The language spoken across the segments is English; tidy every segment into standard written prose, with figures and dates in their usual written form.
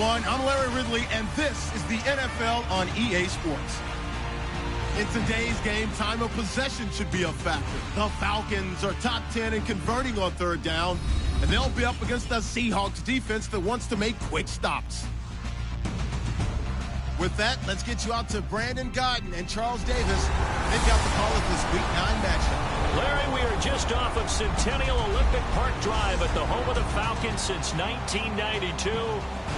everyone. I'm Larry Ridley, and this is the NFL on EA Sports. In today's game, time of possession should be a factor. The Falcons are top 10 in converting on third down, and they'll be up against the Seahawks defense that wants to make quick stops. With that, let's get you out to Brandon Godden and Charles Davis. They've got the call of this Week 9 matchup. Larry, we are just off of Centennial Olympic Park Drive at the home of the Falcons since 1992.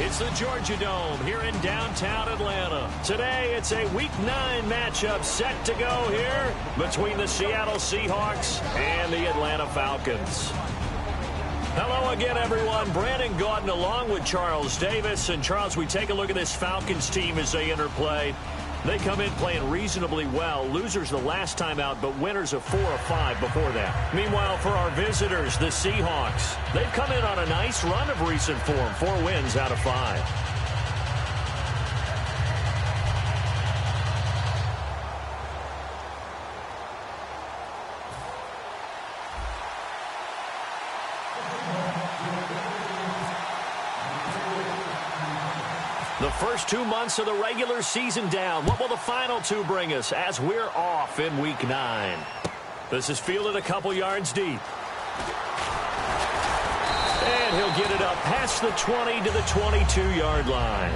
It's the Georgia Dome here in downtown Atlanta. Today, it's a Week 9 matchup set to go here between the Seattle Seahawks and the Atlanta Falcons. Hello again, everyone. Brandon Gaudin along with Charles Davis. And, Charles, we take a look at this Falcons team as they interplay. They come in playing reasonably well. Losers the last time out, but winners of 4 of 5 before that. Meanwhile, for our visitors, the Seahawks, they've come in on a nice run of recent form. 4 wins out of 5. The first 2 months of the regular season down. What will the final 2 bring us as we're off in Week 9? This is fielded a couple yards deep. And he'll get it up past the 20 to the 22-yard line.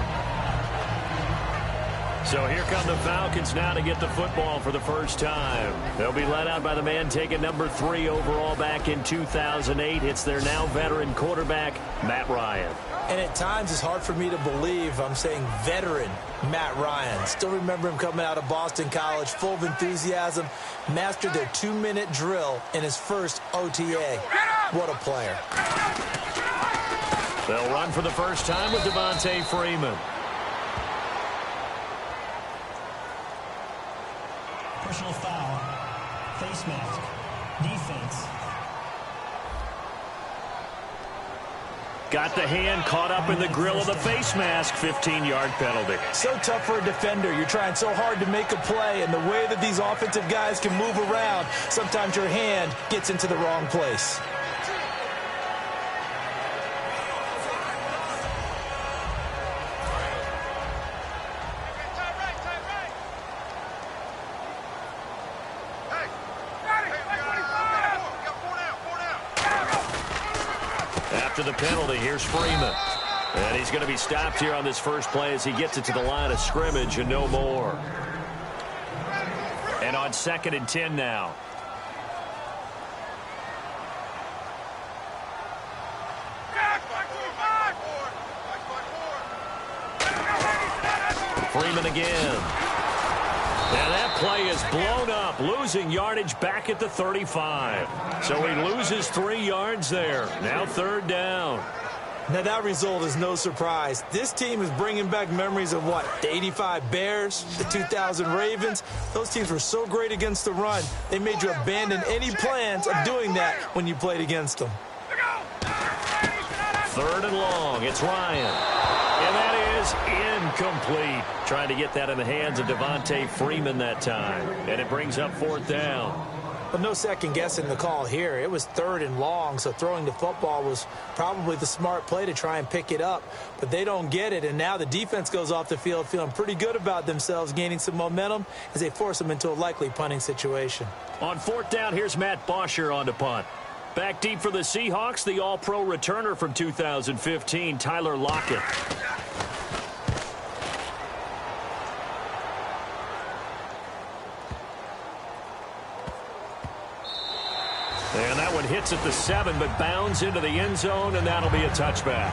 So here come the Falcons now to get the football for the first time. They'll be led out by the man taking number 3 overall back in 2008. It's their now veteran quarterback, Matt Ryan. And at times it's hard for me to believe I'm saying veteran Matt Ryan. Still remember him coming out of Boston College, full of enthusiasm, mastered their 2-minute drill in his first OTA. What a player. They'll run for the first time with Devontae Freeman. Personal foul, face mask, defense. Got the hand caught up in the grill of the face mask, 15-yard penalty. So tough for a defender. You're trying so hard to make a play, and the way that these offensive guys can move around, sometimes your hand gets into the wrong place. After the penalty, here's Freeman. And he's going to be stopped here on this first play as he gets it to the line of scrimmage and no more. And on 2nd and 10 now. Freeman again. And that play is blown up, losing yardage back at the 35. So he loses 3 yards there. Now 3rd down. Now that result is no surprise. This team is bringing back memories of what? The 85 Bears, the 2000 Ravens. Those teams were so great against the run, they made you abandon any plans of doing that when you played against them. 3rd and long. It's Ryan. And that is incomplete. Trying to get that in the hands of Devontae Freeman that time. And it brings up 4th down. But no second guessing the call here. It was 3rd and long, so throwing the football was probably the smart play to try and pick it up. But they don't get it, and now the defense goes off the field feeling pretty good about themselves, gaining some momentum as they force them into a likely punting situation. On 4th down, here's Matt Bosher on to punt. Back deep for the Seahawks, the All-Pro returner from 2015, Tyler Lockett. And that one hits at the 7, but bounds into the end zone, and that'll be a touchback.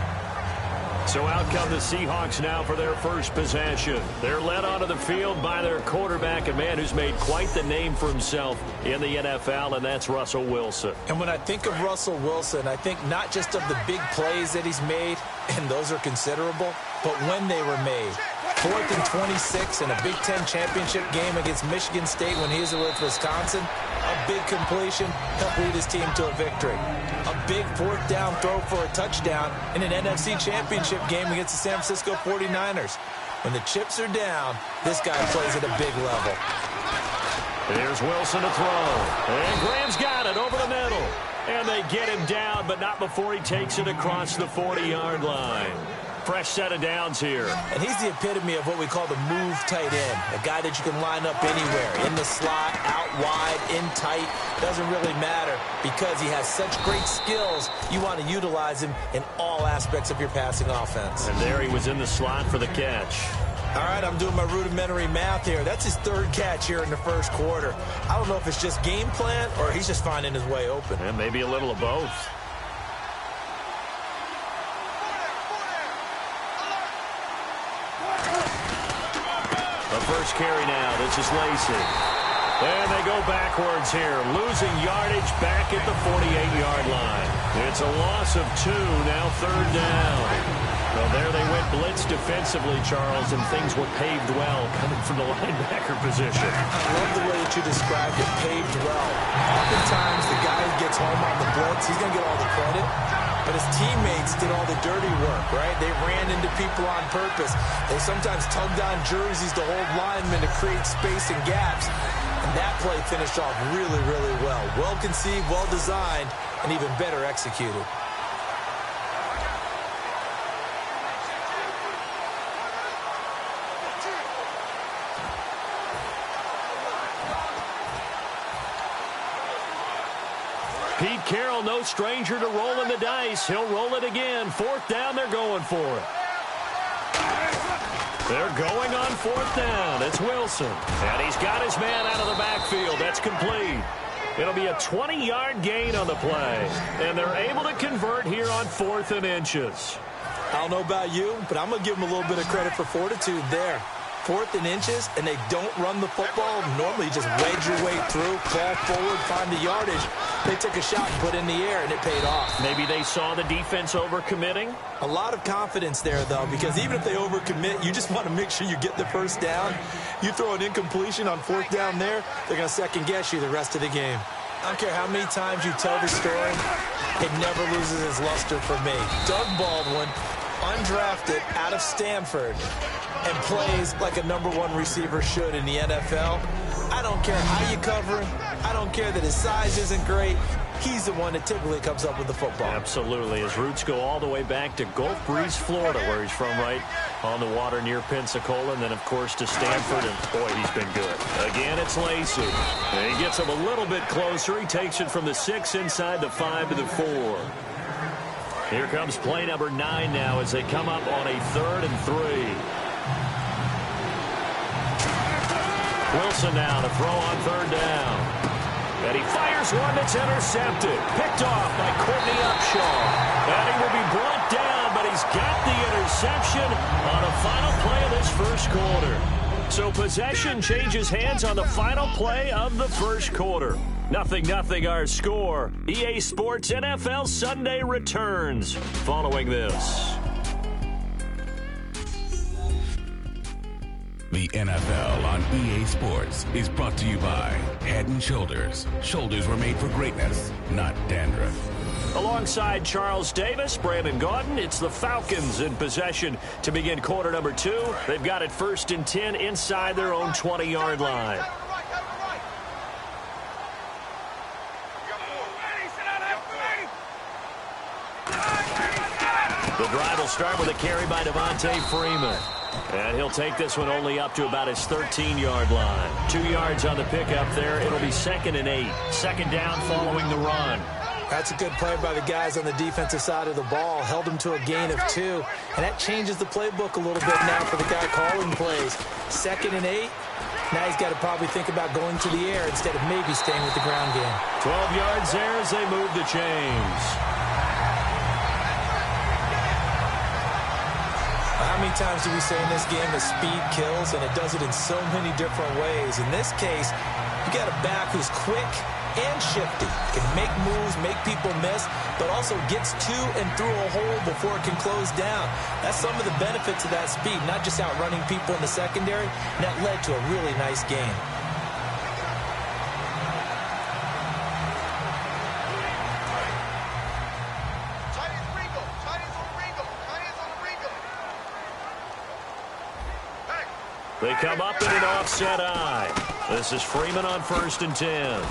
So out come the Seahawks now for their first possession. They're led onto the field by their quarterback, a man who's made quite the name for himself in the NFL, and that's Russell Wilson. And when I think of Russell Wilson, I think not just of the big plays that he's made, and those are considerable, but when they were made. 4th and 26 in a Big Ten championship game against Michigan State when he was with Wisconsin. A big completion helped lead his team to a victory. A big 4th down throw for a touchdown in an NFC championship game against the San Francisco 49ers. When the chips are down, this guy plays at a big level. Here's Wilson to throw. And Graham's got it over the middle. And they get him down, but not before he takes it across the 40-yard line. fresh set of downs here. And he's the epitome of what we call the move tight end, a guy that you can line up anywhere, in the slot, out wide, in tight. Doesn't really matter because he has such great skills. You want to utilize him in all aspects of your passing offense. And there he was in the slot for the catch. All right, I'm doing my rudimentary math here. That's his third catch here in the first quarter. I don't know if it's just game plan or he's just finding his way open. And maybe a little of both. The first carry now. This is Lacy. And they go backwards here, losing yardage back at the 48-yard line. It's a loss of 2, now third down. Well, there they went blitz defensively, Charles, and things were paved well coming from the linebacker position. I love the way that you described it, paved well. Oftentimes, the guy who gets home on the blitz, he's going to get all the credit, but his teammates did all the dirty work, right? They ran into people on purpose. They sometimes tugged on jerseys to hold linemen to create space and gaps. And that play finished off really, really well. Well conceived, well designed, and even better executed. Pete Carroll, no stranger to rolling the dice. He'll roll it again. Fourth down, they're going for it. They're going on fourth down. It's Wilson. And he's got his man out of the backfield. That's complete. It'll be a 20-yard gain on the play. And they're able to convert here on 4th and inches. I don't know about you, but I'm going to give them a little bit of credit for fortitude there. 4th and inches, and they don't run the football. Normally, you just wedge your way through, fall forward, find the yardage. They took a shot and put it in the air, and it paid off. Maybe they saw the defense overcommitting? A lot of confidence there, though, because even if they overcommit, you just want to make sure you get the first down. You throw an incompletion on 4th down there, they're going to second-guess you the rest of the game. I don't care how many times you tell the story, it never loses its luster for me. Doug Baldwin, undrafted out of Stanford, and plays like a #1 receiver should in the NFL. I don't care how you cover him. I don't care that his size isn't great. He's the one that typically comes up with the football. Absolutely. His roots go all the way back to Gulf Breeze, Florida, where he's from, right on the water near Pensacola, and then, of course, to Stanford, and, boy, he's been good. Again, it's Lacy. And he gets him a little bit closer. He takes it from the 6 inside the 5 to the 4. Here comes play number 9 now as they come up on a 3rd and 3. Wilson now to throw on 3rd down. And he fires one that's intercepted. Picked off by Courtney Upshaw. And he will be brought down, but he's got the interception on a final play of this first quarter. So possession changes hands on the final play of the first quarter. 0-0 our score. EA Sports NFL Sunday returns following this. The NFL on EA Sports is brought to you by Head & Shoulders. Shoulders were made for greatness, not dandruff. Alongside Charles Davis, Brandon Gaudin, it's the Falcons in possession to begin quarter number 2. They've got it 1st and 10 inside their own 20-yard line. The drive will start with a carry by Devontae Freeman. And he'll take this one only up to about his 13-yard line. 2 yards on the pickup there. It'll be 2nd and 8. 2nd down following the run. That's a good play by the guys on the defensive side of the ball. Held them to a gain of 2. And that changes the playbook a little bit now for the guy calling plays. 2nd and 8. Now he's got to probably think about going to the air instead of maybe staying with the ground game. 12 yards there as they move the chains. How many times do we say in this game that speed kills, and it does it in so many different ways? In this case, you got a back who's quick and shifty, can make moves, make people miss, but also gets to and through a hole before it can close down. That's some of the benefits of that speed, not just outrunning people in the secondary, and that led to a really nice game. They come up in an offset eye. This is Freeman on 1st and 10.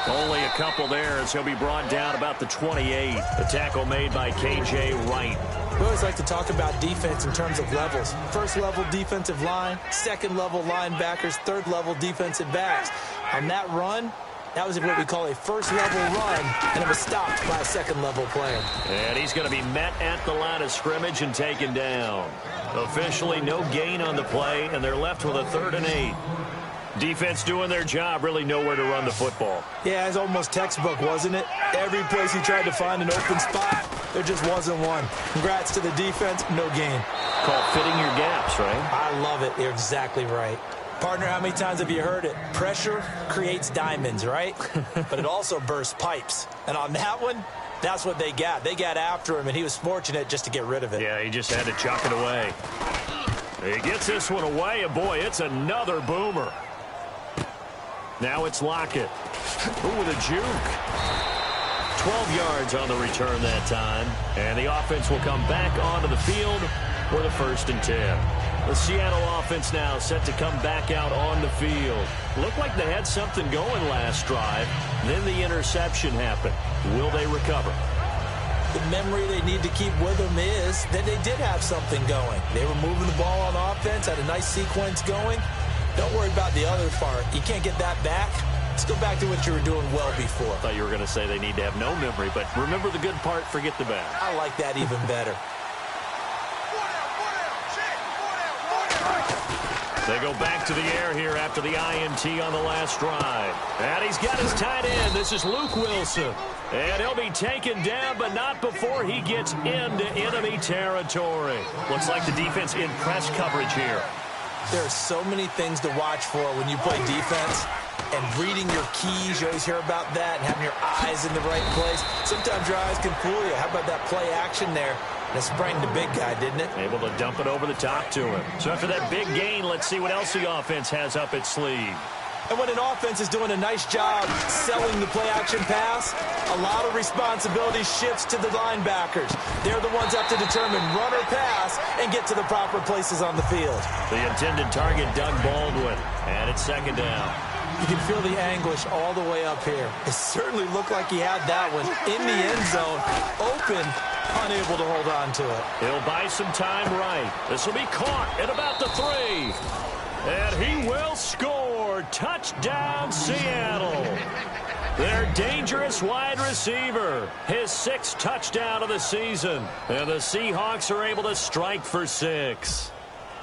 Only a couple there as he'll be brought down about the 28. The tackle made by K.J. Wright. We always like to talk about defense in terms of levels. First level defensive line, second level linebackers, third level defensive backs. On that run, that was what we call a first level run, and it was stopped by a second level player. And he's going to be met at the line of scrimmage and taken down. Officially no gain on the play, and they're left with a 3rd and 8. Defense doing their job, really nowhere to run the football. Yeah, it's almost textbook, wasn't it? Every place he tried to find an open spot, there just wasn't one. Congrats to the defense, no gain. Called fitting your gaps, right? I love it. You're exactly right. Partner, how many times have you heard it? Pressure creates diamonds, right? But it also bursts pipes. And on that one, that's what they got. They got after him, and he was fortunate just to get rid of it. Yeah, he just had to chuck it away. He gets this one away, and boy, it's another boomer. Now it's Lockett. Ooh, with a juke. 12 yards on the return that time. And the offense will come back onto the field for the 1st and 10. The Seattle offense now set to come back out on the field. Looked like they had something going last drive. Then the interception happened. Will they recover? The memory they need to keep with them is that they did have something going. They were moving the ball on offense, had a nice sequence going. Don't worry about the other part. You can't get that back. Let's go back to what you were doing well before. I thought you were going to say they need to have no memory, but remember the good part, forget the bad. I like that even better. They go back to the air here after the INT on the last drive. And he's got his tight end. This is Luke Wilson. And he'll be taken down, but not before he gets into enemy territory. Looks like the defense in press coverage here. There are so many things to watch for when you play defense. And reading your keys, you always hear about that, and having your eyes in the right place. Sometimes your eyes can fool you. How about that play action there? And it sprang the big guy, didn't it? Able to dump it over the top to him. So after that big gain, let's see what else the offense has up its sleeve. And when an offense is doing a nice job selling the play-action pass, a lot of responsibility shifts to the linebackers. They're the ones that have to determine run or pass and get to the proper places on the field. The intended target, Doug Baldwin, and it's 2nd down. You can feel the anguish all the way up here. It certainly looked like he had that one in the end zone, open, unable to hold on to it. He'll buy some time right. This will be caught at about the 3. And he will score. Touchdown, Seattle. Their dangerous wide receiver. His 6th touchdown of the season. And the Seahawks are able to strike for 6.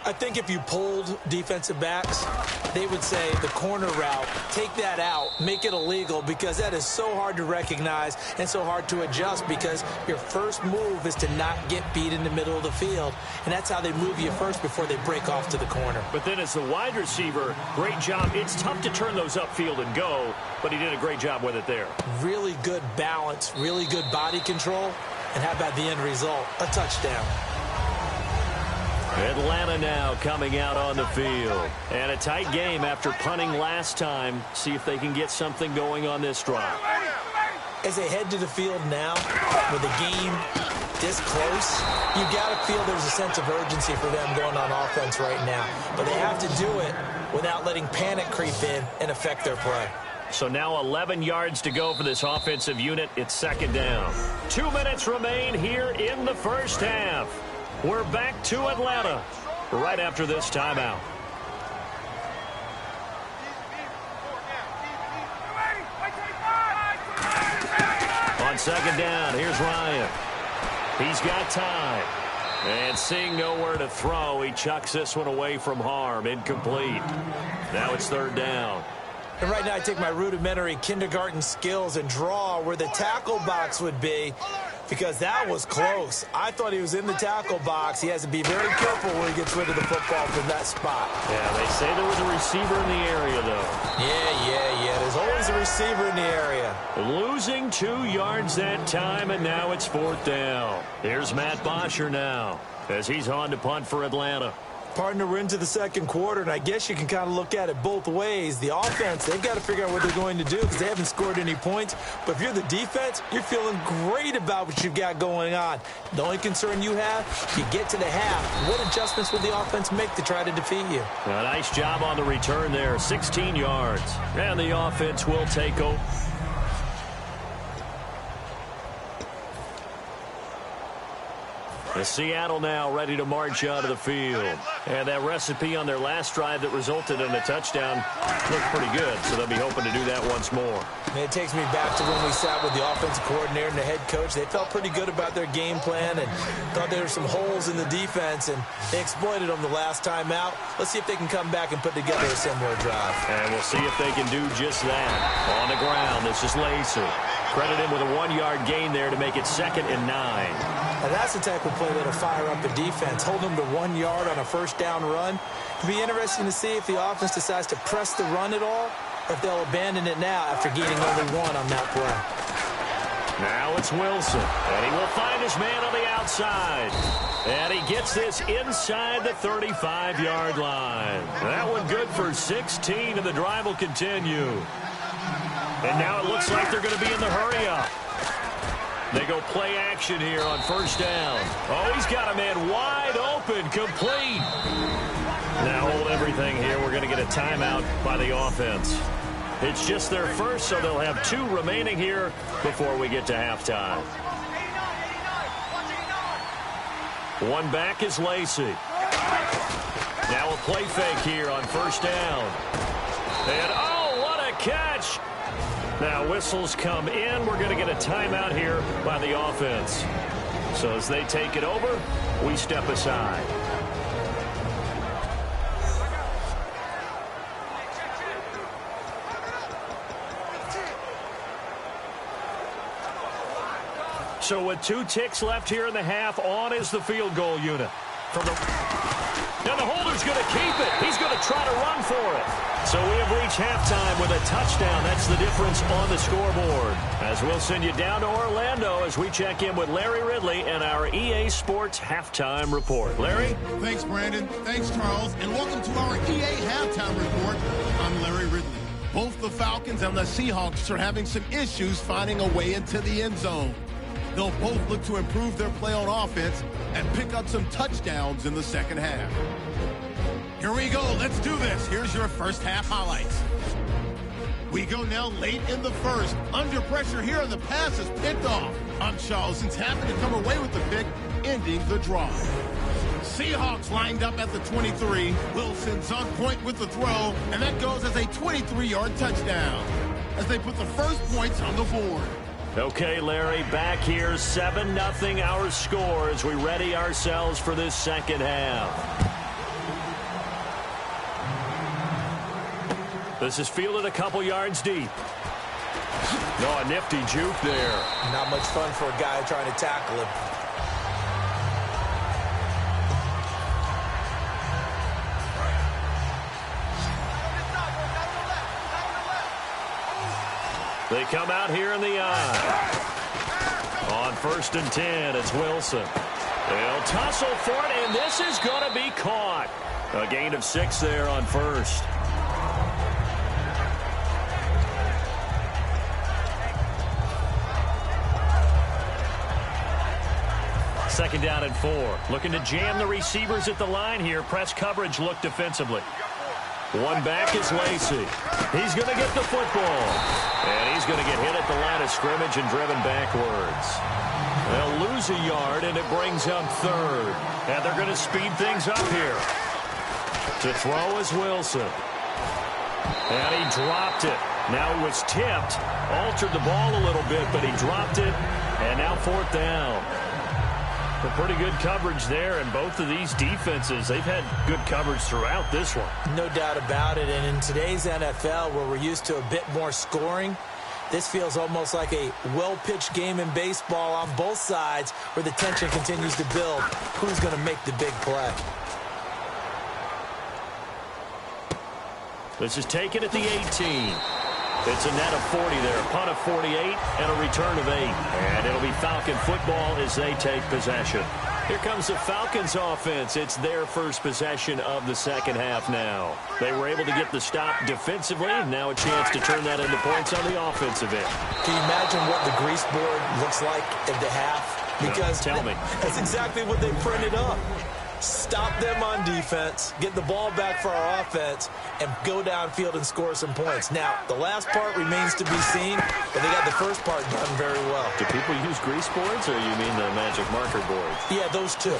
I think if you polled defensive backs, they would say the corner route, take that out, make it illegal, because that is so hard to recognize and so hard to adjust, because your first move is to not get beat in the middle of the field. And that's how they move you first before they break off to the corner. But then as the wide receiver, great job. It's tough to turn those upfield and go, but he did a great job with it there. Really good balance, really good body control. And how about the end result? A touchdown. Atlanta now coming out on the field. And a tight game after punting last time. See if they can get something going on this drive. As they head to the field now, with the game this close, you got to feel there's a sense of urgency for them going on offense right now. But they have to do it without letting panic creep in and affect their play. So now 11 yards to go for this offensive unit. It's 2nd down. 2 minutes remain here in the first half. We're back to Atlanta right after this timeout. On 2nd down, here's Ryan. He's got time. And seeing nowhere to throw, he chucks this one away from harm. Incomplete. Now it's 3rd down. And right now I take my rudimentary kindergarten skills and draw where the tackle box would be, because that was close. I thought he was in the tackle box. He has to be very careful where he gets rid of the football from that spot. Yeah, they say there was a receiver in the area, though. Yeah. There's always a receiver in the area. Losing 2 yards that time, and now it's 4th down. Here's Matt Bosher now as he's on to punt for Atlanta. Partner, we're into the 2nd quarter, and I guess you can kind of look at it both ways. The offense, they've got to figure out what they're going to do because they haven't scored any points. But if you're the defense, you're feeling great about what you've got going on. The only concern you have, you get to the half. What adjustments will the offense make to try to defeat you? A nice job on the return there, 16 yards. And the offense will take over. Seattle now ready to march out of the field. And that recipe on their last drive that resulted in a touchdown looked pretty good, so they'll be hoping to do that once more. It takes me back to when we sat with the offensive coordinator and the head coach. They felt pretty good about their game plan and thought there were some holes in the defense, and they exploited them the last time out. Let's see if they can come back and put together a similar drive. And we'll see if they can do just that. On the ground, this is Lacey. Credit him with a 1-yard gain there to make it 2nd and 9. And that's the type of play that'll fire up a defense. Hold them to 1 yard on a first down run. It'll be interesting to see if the offense decides to press the run at all, or if they'll abandon it now after gaining only 1 on that play. Now it's Wilson, and he will find his man on the outside. And he gets this inside the 35-yard line. That one good for 16, and the drive will continue. And now it looks like they're going to be in the hurry-up. They go play action here on first down. Oh, he's got a man wide open, complete. Now hold everything here. We're going to get a timeout by the offense. It's just their first, so they'll have 2 remaining here before we get to halftime. One back is Lacey. Now a play fake here on first down. And, oh, what a catch. Now whistles come in. We're going to get a timeout here by the offense. So as they take it over, we step aside. So with 2 ticks left here in the half, on is the field goal unit. Now the holder's going to keep it. He's going to try to run for it. So we have reached halftime with a touchdown. That's the difference on the scoreboard. As we'll send you down to Orlando as we check in with Larry Ridley and our EA Sports Halftime Report. Larry? Thanks, Brandon. Thanks, Charles. And welcome to our EA Halftime Report. I'm Larry Ridley. Both the Falcons and the Seahawks are having some issues finding a way into the end zone. They'll both look to improve their play on offense and pick up some touchdowns in the second half. Here we go. Let's do this. Here's your first half highlights. We go now late in the first. Under pressure here, and the pass is picked off. Charleston's happy to come away with the pick, ending the drive. Seahawks lined up at the 23. Wilson's on point with the throw, and that goes as a 23-yard touchdown as they put the first points on the board. Okay, Larry, back here, 7-0 our score as we ready ourselves for this second half. This is fielded a couple yards deep. No, a nifty juke there. Not much fun for a guy trying to tackle him. They come out here in the eye. On 1st and 10, it's Wilson. They'll tussle for it, and this is going to be caught. A gain of 6 there on 1st. Second down and 4. Looking to jam the receivers at the line here. Press coverage look defensively. One back is Lacey. He's going to get the football. And he's going to get hit at the line of scrimmage and driven backwards. They'll lose a yard, and it brings up 3rd. And they're going to speed things up here. To throw is Wilson. And he dropped it. Now it was tipped. Altered the ball a little bit, but he dropped it. And now 4th down. But pretty good coverage there, and both of these defenses, they've had good coverage throughout this one. No doubt about it, and in today's NFL, where we're used to a bit more scoring, this feels almost like a well-pitched game in baseball on both sides where the tension continues to build. Who's going to make the big play? This is taken at the 18. It's a net of 40 there, a punt of 48, and a return of 8. And it'll be Falcon football as they take possession. Here comes the Falcons offense. It's their first possession of the second half now. They were able to get the stop defensively, and now a chance to turn that into points on the offensive end. Can you imagine what the grease board looks like at the half? Because tell me. That's exactly what they printed up. stop them on defense, get the ball back for our offense, and go downfield and score some points. Now, the last part remains to be seen, but they got the first part done very well. Do people use grease boards, or you mean the magic marker boards? Yeah, those two.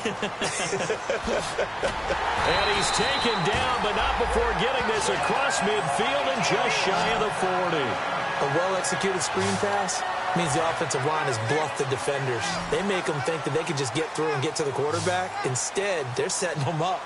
And he's taken down, but not before getting this across midfield and just shy of the 40. A well-executed screen pass means the offensive line has bluffed the defenders. They make them think that they can just get through and get to the quarterback. Instead, they're setting them up.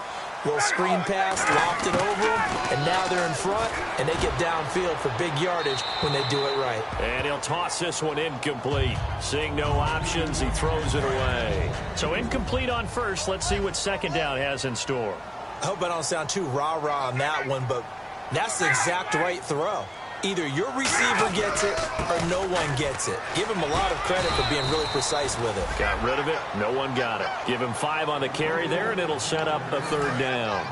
Little screen pass, lofted over them, and now they're in front, and they get downfield for big yardage when they do it right. And he'll toss this one incomplete. Seeing no options, he throws it away. So incomplete on first. Let's see what second down has in store. I hope I don't sound too rah-rah on that one, but that's the exact right throw. Either your receiver gets it or no one gets it. Give him a lot of credit for being really precise with it. Got rid of it. No one got it. Give him 5 on the carry there, and it'll set up a third down.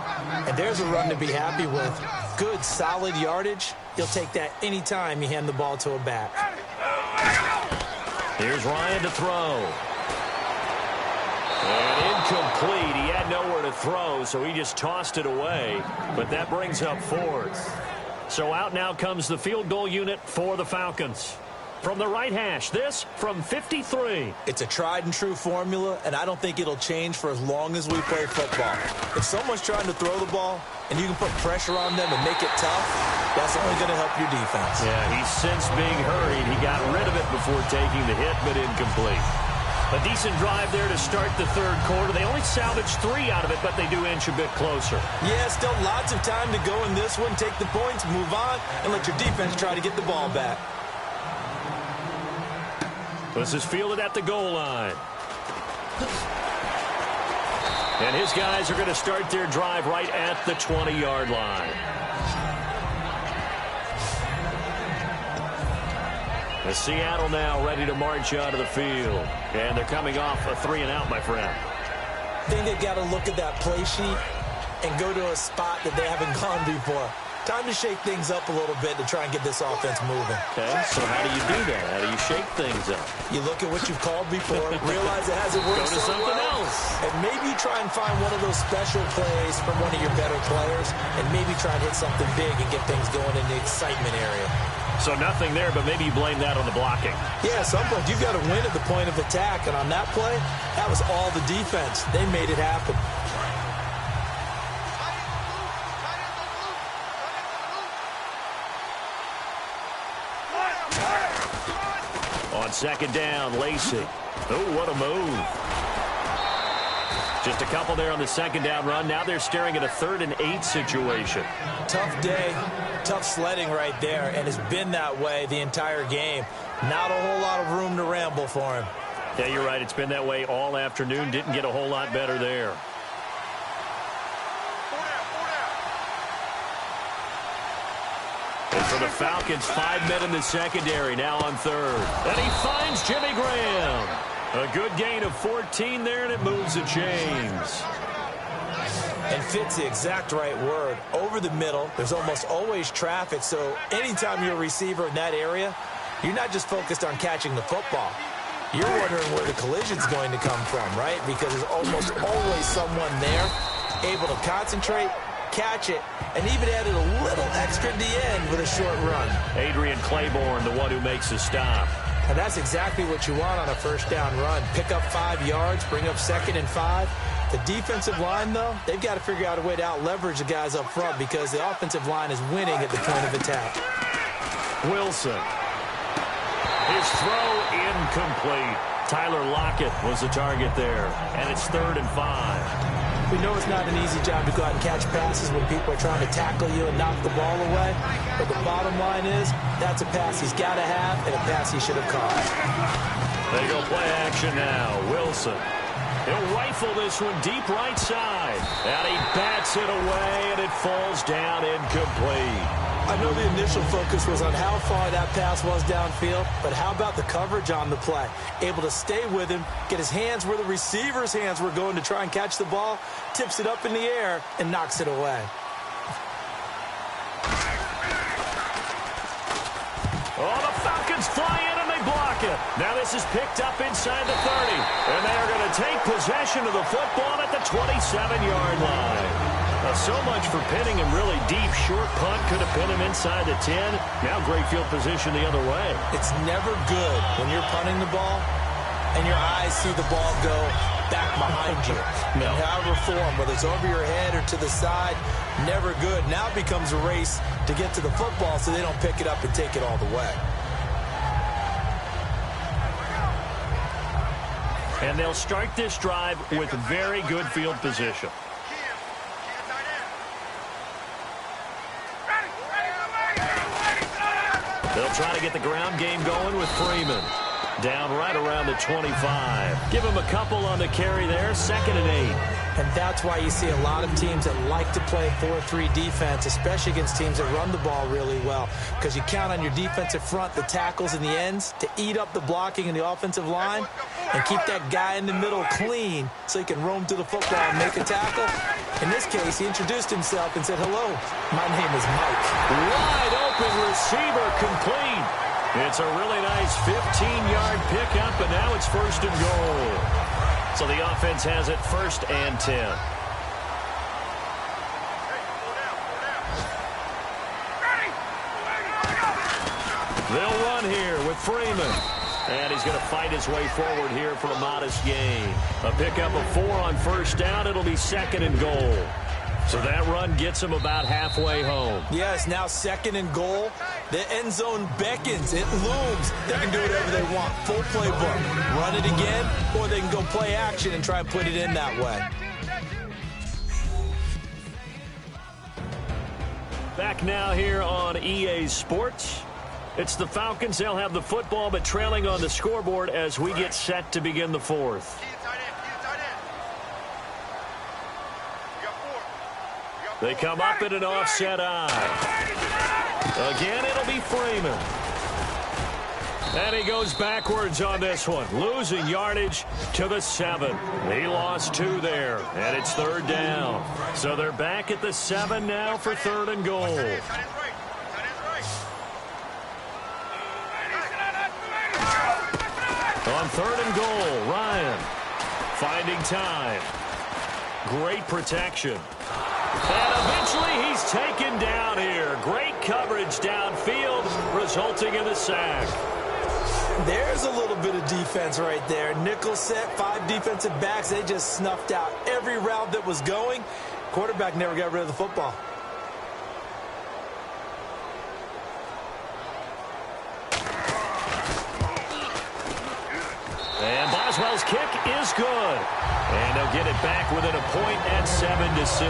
And there's a run to be happy with. Good, solid yardage. You'll take that anytime you hand the ball to a back. Here's Ryan to throw. And incomplete. He had nowhere to throw, so he just tossed it away. But that brings up fourth. So out now comes the field goal unit for the Falcons. From the right hash, this from 53. It's a tried-and-true formula, and I don't think it'll change for as long as we play football. If someone's trying to throw the ball, and you can put pressure on them and make it tough, that's only going to help your defense. Yeah, he's since being hurried. He got rid of it before taking the hit, but incomplete. A decent drive there to start the third quarter. They only salvaged 3 out of it, but they do inch a bit closer. Yeah, still lots of time to go in this one. Take the points, move on, and let your defense try to get the ball back. This is fielded at the goal line. And his guys are going to start their drive right at the 20-yard line. As Seattle now ready to march out of the field. And they're coming off a 3-and-out, my friend. I think they've got to look at that play sheet and go to a spot that they haven't gone before. Time to shake things up a little bit to try and get this offense moving. Okay, so how do you do that? How do you shake things up? You look at what you've called before, realize it hasn't worked Go to so something well, else. and maybe try and find one of those special plays from one of your better players, and maybe try and hit something big and get things going in the excitement area. So nothing there, but maybe you blame that on the blocking. Yeah, at some point you've got to win at the point of attack, and on that play, that was all the defense. They made it happen. On second down, Lacey. Oh, what a move. Just a couple there on the second down run. Now they're staring at a 3rd and 8 situation. Tough day, tough sledding right there, and it's been that way the entire game. Not a whole lot of room to ramble for him. Yeah, you're right. It's been that way all afternoon. Didn't get a whole lot better there. And for the Falcons, 5 men in the secondary, now on 3rd. And he finds Jimmy Graham. A good gain of 14 there, and it moves the chains. And fits the exact right word. Over the middle, there's almost always traffic, so anytime you're a receiver in that area, you're not just focused on catching the football. You're wondering where the collision's going to come from, right? Because there's almost always someone there able to concentrate, catch it, and even added a little extra at the end with a short run. Adrian Claiborne, the one who makes the stop. And that's exactly what you want on a first down run. Pick up 5 yards, bring up 2nd and 5. The defensive line, though, they've got to figure out a way to out-leverage the guys up front because the offensive line is winning at the point of attack. Wilson. His throw incomplete. Tyler Lockett was the target there. And it's 3rd and 5. We know it's not an easy job to go out and catch passes when people are trying to tackle you and knock the ball away. But the bottom line is, that's a pass he's got to have and a pass he should have caught. They go play action now. Wilson. He'll rifle this one deep right side. And he bats it away, and it falls down incomplete. I know the initial focus was on how far that pass was downfield, but how about the coverage on the play? Able to stay with him, get his hands where the receiver's hands were going to try and catch the ball, tips it up in the air, and knocks it away. Oh, the Falcons fly in, and they block second. Now this is picked up inside the 30. And they are going to take possession of the football at the 27-yard line. So much for pinning him. Really deep, short punt. Could have pinned him inside the 10. Now great field position the other way. It's never good when you're punting the ball and your eyes see the ball go back behind you. No. However form, whether it's over your head or to the side, never good. Now it becomes a race to get to the football so they don't pick it up and take it all the way. And they'll start this drive with very good field position. They'll try to get the ground game going with Freeman. Down right around the 25. Give him a couple on the carry there. 2nd and 8. And that's why you see a lot of teams that like to play 4-3 defense, especially against teams that run the ball really well, because you count on your defensive front, the tackles and the ends, to eat up the blocking in the offensive line and keep that guy in the middle clean so he can roam to the football and make a tackle. In this case, he introduced himself and said, "Hello, my name is Mike." Wide open receiver, complete. It's a really nice 15-yard pickup, and now it's 1st and goal. So the offense has it 1st and 10. They'll run here with Freeman. And he's going to fight his way forward here for a modest gain. A pickup of 4 on 1st down. It'll be 2nd and goal. So that run gets him about halfway home. Yes, now 2nd and goal. The end zone beckons. It looms. They can do whatever they want. Full playbook. Run it again, or they can go play action and try and put it in that way. Back now here on EA Sports. It's the Falcons. They'll have the football, but trailing on the scoreboard as we get set to begin the 4th. They come up in an offset eye. Again, it'll be Freeman. And he goes backwards on this one, losing yardage to the 7. He lost 2 there, and it's 3rd down. So they're back at the 7 now for 3rd and goal. On 3rd and goal, Ryan finding time. Great protection. And eventually he's taken down here. Great coverage downfield, resulting in the sack. There's a little bit of defense right there. Nickel set, 5 defensive backs. They just snuffed out every route that was going. Quarterback never got rid of the football. And Boswell's kick is good. And they'll get it back within a point at 7-6.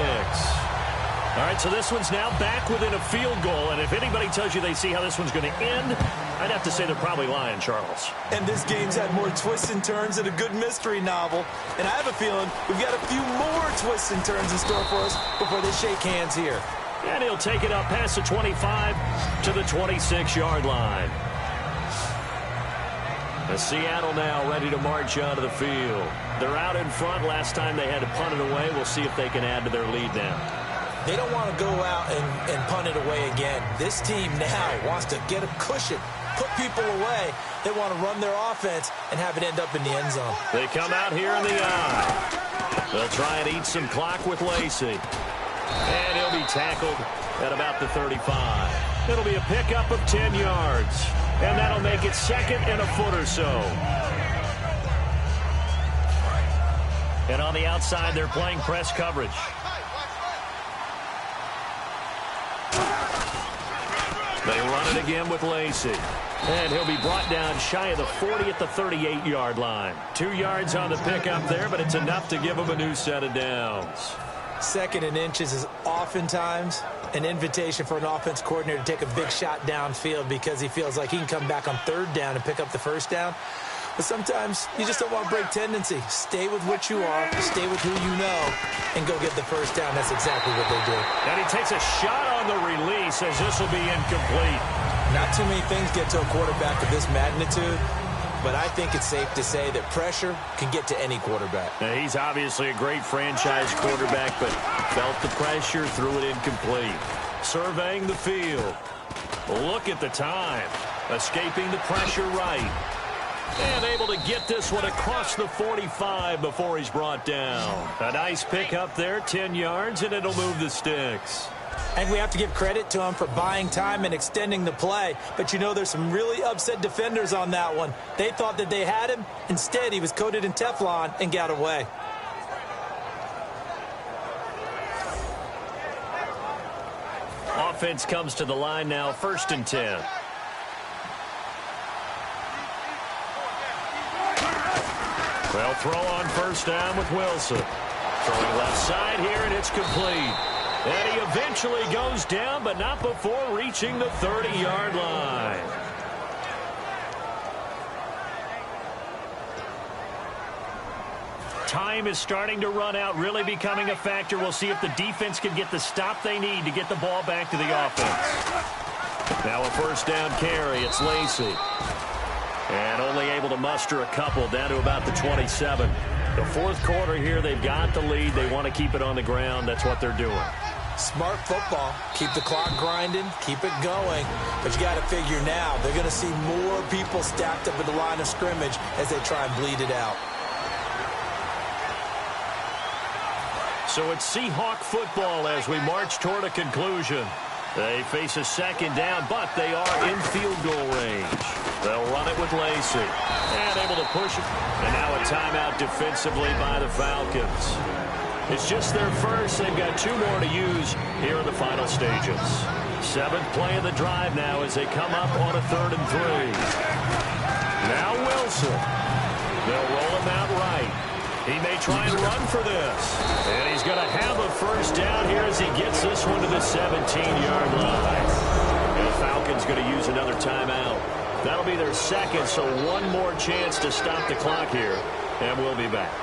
All right, so this one's now back within a field goal. And if anybody tells you they see how this one's going to end, I'd have to say they're probably lying, Charles. And this game's had more twists and turns than a good mystery novel. And I have a feeling we've got a few more twists and turns in store for us before they shake hands here. And he'll take it up past the 25 to the 26-yard line. Seattle now ready to march onto the field. They're out in front. Last time they had to punt it away. We'll see if they can add to their lead now. They don't want to go out and punt it away again. This team now wants to get a cushion, put people away. They want to run their offense and have it end up in the end zone. They come out here in the eye. They'll try and eat some clock with Lacey. And he'll be tackled at about the 35. It'll be a pickup of 10 yards. And that'll make it 2nd and a foot or so. And on the outside, they're playing press coverage. They run it again with Lacey. And he'll be brought down shy of the 40 at the 38-yard line. 2 yards on the pickup there, but it's enough to give him a new set of downs. 2nd and inches is oftentimes an invitation for an offense coordinator to take a big shot downfield because he feels like he can come back on 3rd down and pick up the 1st down. But sometimes you just don't want to break tendency. Stay with what you are, stay with who you know, and go get the 1st down. That's exactly what they do. And he takes a shot on the release as this will be incomplete. Not too many things get to a quarterback of this magnitude, but I think it's safe to say that pressure can get to any quarterback. Now, he's obviously a great franchise quarterback, but felt the pressure, threw it incomplete. Surveying the field. Look at the time. Escaping the pressure right. And able to get this one across the 45 before he's brought down. A nice pick up there, 10 yards, and it'll move the sticks. And we have to give credit to him for buying time and extending the play. But, you know, there's some really upset defenders on that one. They thought that they had him. Instead, he was coated in Teflon and got away. Offense comes to the line now, 1st and 10. Well, throw on 1st down with Wilson. Throwing left side here, and it's complete. And he eventually goes down, but not before reaching the 30-yard line. Time is starting to run out, really becoming a factor. We'll see if the defense can get the stop they need to get the ball back to the offense. Now a 1st down carry. It's Lacy. And only able to muster a couple, down to about the 27. The 4th quarter here, they've got the lead. They want to keep it on the ground. That's what they're doing. Smart football. Keep the clock grinding. Keep it going. But you got to figure now, they're going to see more people stacked up at the line of scrimmage as they try and bleed it out. So it's Seahawk football as we march toward a conclusion. They face a 2nd down, but they are in field goal range. They'll run it with Lacy. And able to push it. And now a timeout defensively by the Falcons. It's just their first. They've got 2 more to use here in the final stages. 7th play of the drive now as they come up on a 3rd and 3. Now Wilson. They'll roll him out right. He may try and run for this. And he's going to have a 1st down here as he gets this one to the 17-yard line. And the Falcons going to use another timeout. That'll be their 2nd, so 1 more chance to stop the clock here. And we'll be back.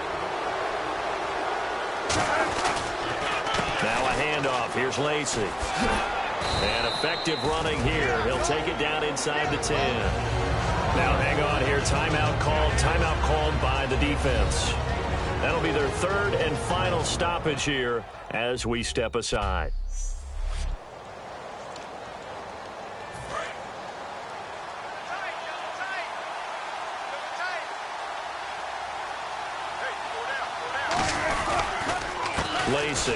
Now a handoff. Here's Lacy. And effective running here. He'll take it down inside the 10. Now hang on here. Timeout called by the defense. That'll be their 3rd and final stoppage here as we step aside. Lacy.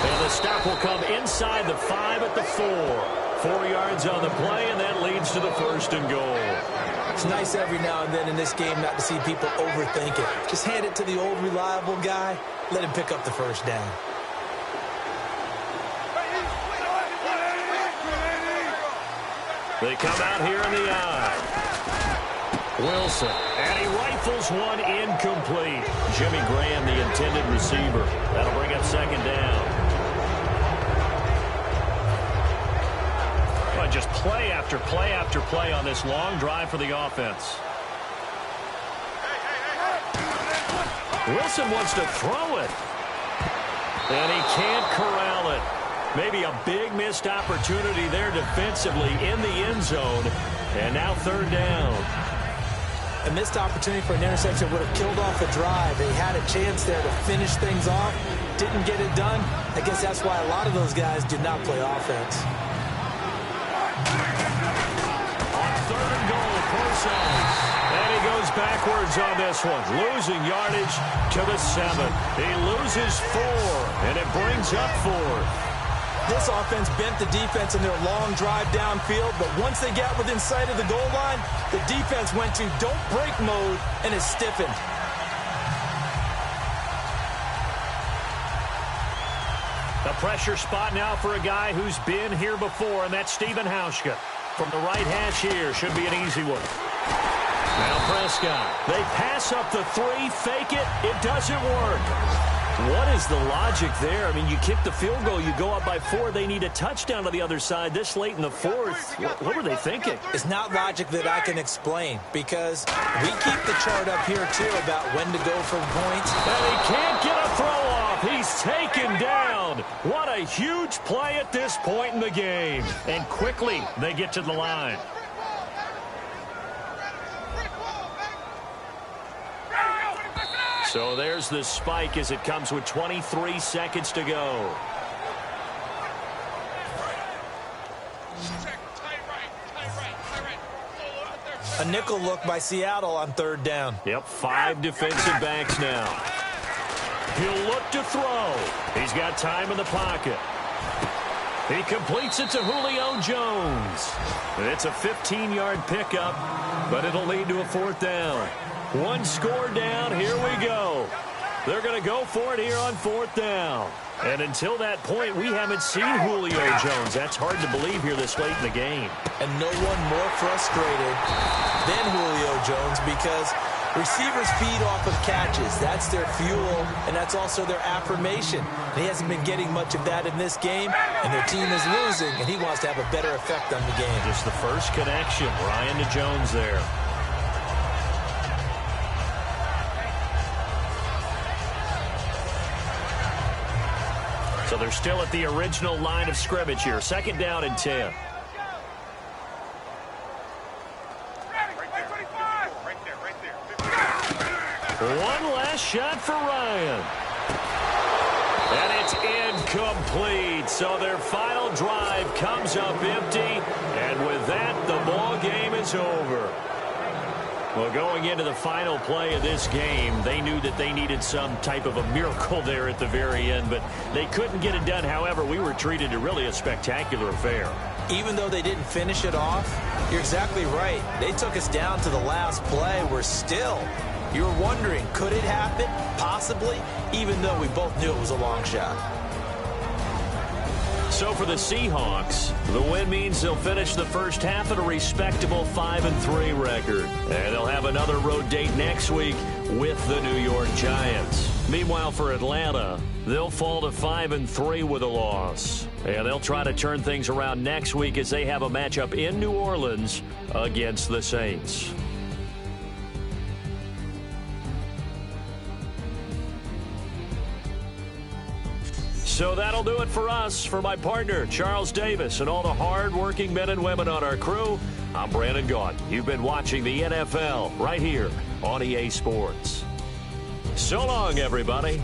And the stop will come inside the 5 at the 4. 4 yards on the play, and that leads to the 1st and goal. It's nice every now and then in this game not to see people overthink it. Just hand it to the old reliable guy. Let him pick up the 1st down. They come out here in the eye. Wilson, and he rifles one incomplete. Jimmy Graham, the intended receiver. That'll bring up 2nd down. Just play after play after play on this long drive for the offense. Wilson wants to throw it. And he can't corral it. Maybe a big missed opportunity there defensively in the end zone. And now 3rd down. A missed opportunity for an interception would have killed off the drive. They had a chance there to finish things off. Didn't get it done. I guess that's why a lot of those guys do not play offense. And he goes backwards on this one, losing yardage to the 7. He loses 4, and it brings up 4. This offense bent the defense in their long drive downfield, but once they got within sight of the goal line, the defense went to don't break mode, and it stiffened. The pressure spot now for a guy who's been here before, and that's Stephen Hauschka. From the right hash here, should be an easy one. Now Prescott. They pass up the 3, fake it. It doesn't work. What is the logic there? I mean, you kick the field goal, you go up by 4. They need a touchdown to the other side this late in the 4th. What were they thinking? It's not logic that I can explain because we keep the chart up here, too, about when to go for points. And he can't get a throw off. He's taken down. What a huge play at this point in the game. And quickly, they get to the line. So there's the spike as it comes with 23 seconds to go. A nickel look by Seattle on 3rd down. Yep, 5 defensive backs now. He'll look to throw. He's got time in the pocket. He completes it to Julio Jones. And it's a 15-yard pickup, but it'll lead to a 4th down. 1 score down. Here we go. They're going to go for it here on 4th down. And until that point, we haven't seen Julio Jones. That's hard to believe here this late in the game. And no one more frustrated than Julio Jones because receivers feed off of catches. That's their fuel, and that's also their affirmation. And he hasn't been getting much of that in this game, and their team is losing, and he wants to have a better effect on the game. Just the first connection, Ryan to Jones there. So they're still at the original line of scrimmage here. 2nd down and 10. One last shot for Ryan. And it's incomplete. So their final drive comes up empty. And with that, the ball game is over. Well, going into the final play of this game, they knew that they needed some type of a miracle there at the very end, but they couldn't get it done. However, we were treated to really a spectacular affair. Even though they didn't finish it off, you're exactly right. They took us down to the last play. We're still, you're wondering, could it happen? Possibly, even though we both knew it was a long shot. So for the Seahawks, the win means they'll finish the first half at a respectable 5-3 record. And they'll have another road date next week with the New York Giants. Meanwhile, for Atlanta, they'll fall to 5-3 with a loss. And they'll try to turn things around next week as they have a matchup in New Orleans against the Saints. So that'll do it for us. For my partner, Charles Davis, and all the hard-working men and women on our crew, I'm Brandon Gaudin. You've been watching the NFL right here on EA Sports. So long, everybody.